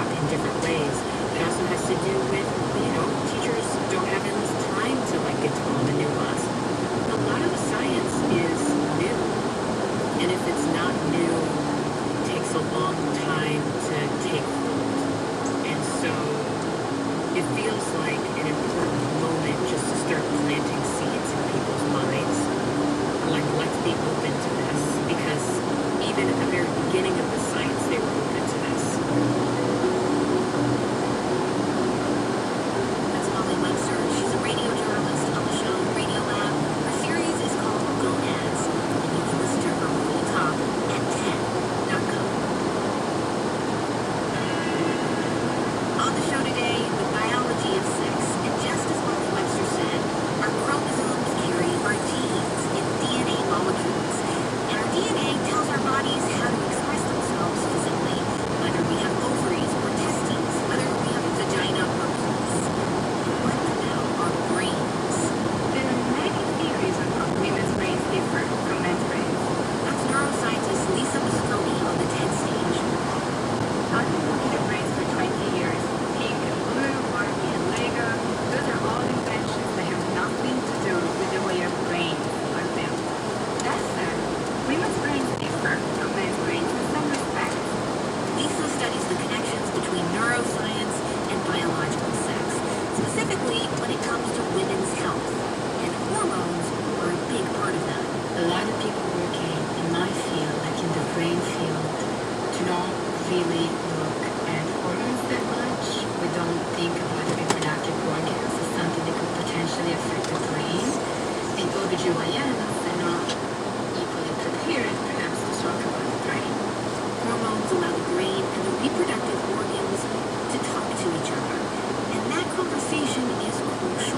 taught in different ways. It also has to do with, teachers don't have enough time to like get to all the nuance. A lot of the science is new, and if it's not new, it takes a long time to take hold. And so it feels like an important moment just to start planting seeds in people's minds. Like, let's be open to this, because even at the very beginning of the science, they were open to this. That's Molly Webster. She's a radio journalist on the show Radio Lab. Her series is called Gonads, and you can listen to her full talk at 10.com. On the show today, the biology of sex. And just as Molly Webster said, our chromosomes carry our genes in DNA molecules. And our DNA tells our bodies how to express themselves physically, whether we have ovaries or testes, whether we have a vagina or penis. What about our brains? There are many theories on how women's brains differ from men's brains. That's neuroscientist Lisa Mosconi on the TED stage. I've been looking at brains for 20 years. Pink and blue, Barbie and Lego, those are all inventions that have nothing to do with the way our brains are built. That said, women's brains differ from men's brains in some respects. Lisa studies the connections between neuroscience and biological sex, specifically when it comes to women's health. And hormones are a big part of that. A lot of people working in my field, like in the brain field, do not really look at hormones that much. We don't think about the reproductive organs as something that could potentially affect the brain. And OBGYNs are not equally prepared, perhaps, to talk about the brain. Hormones allow the brain and the reproductive organs to talk to each other. And that conversation is crucial.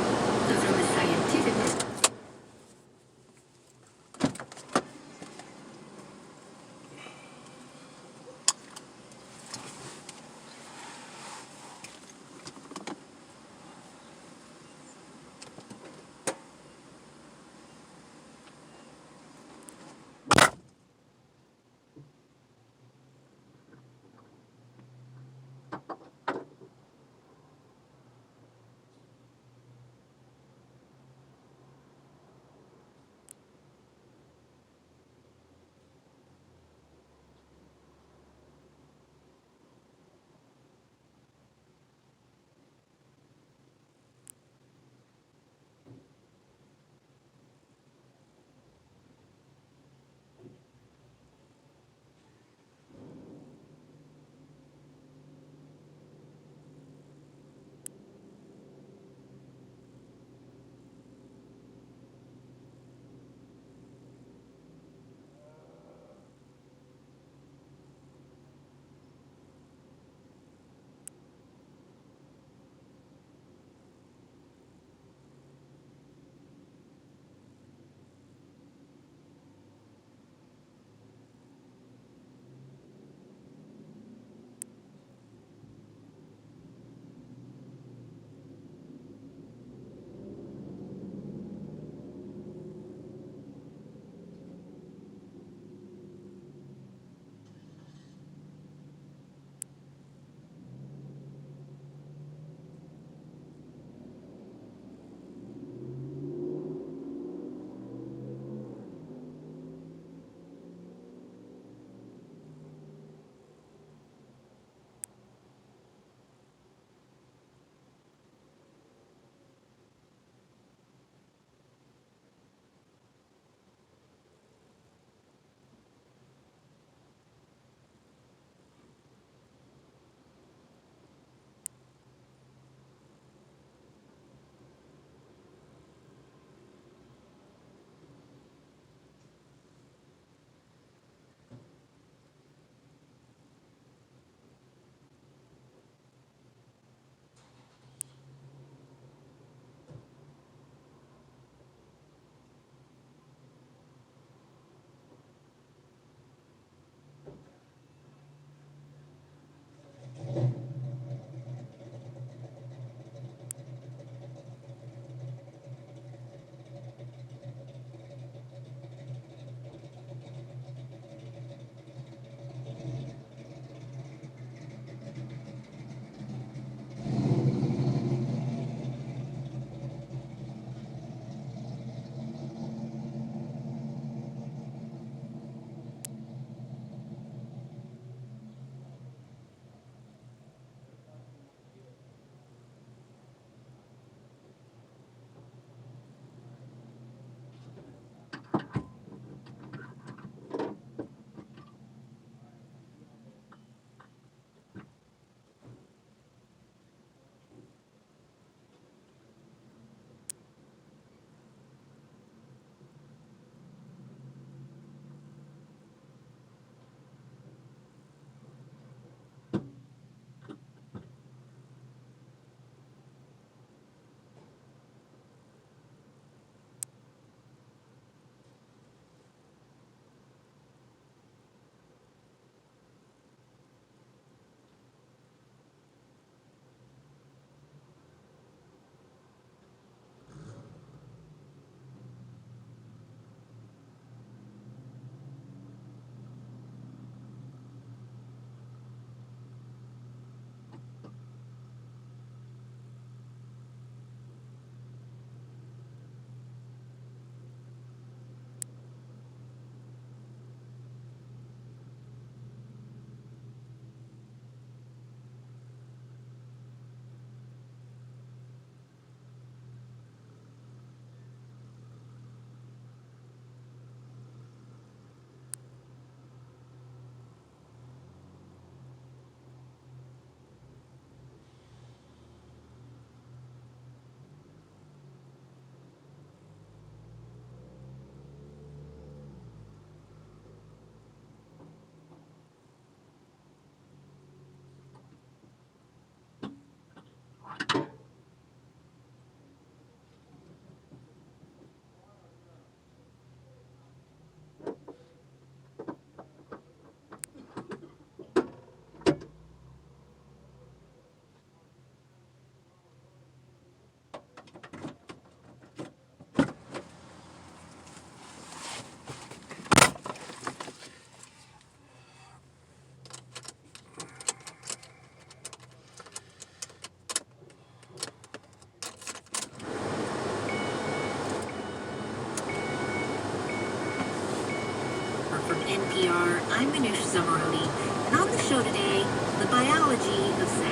NPR, I'm Manoush Zamaroni, and on the show today, the biology of sex.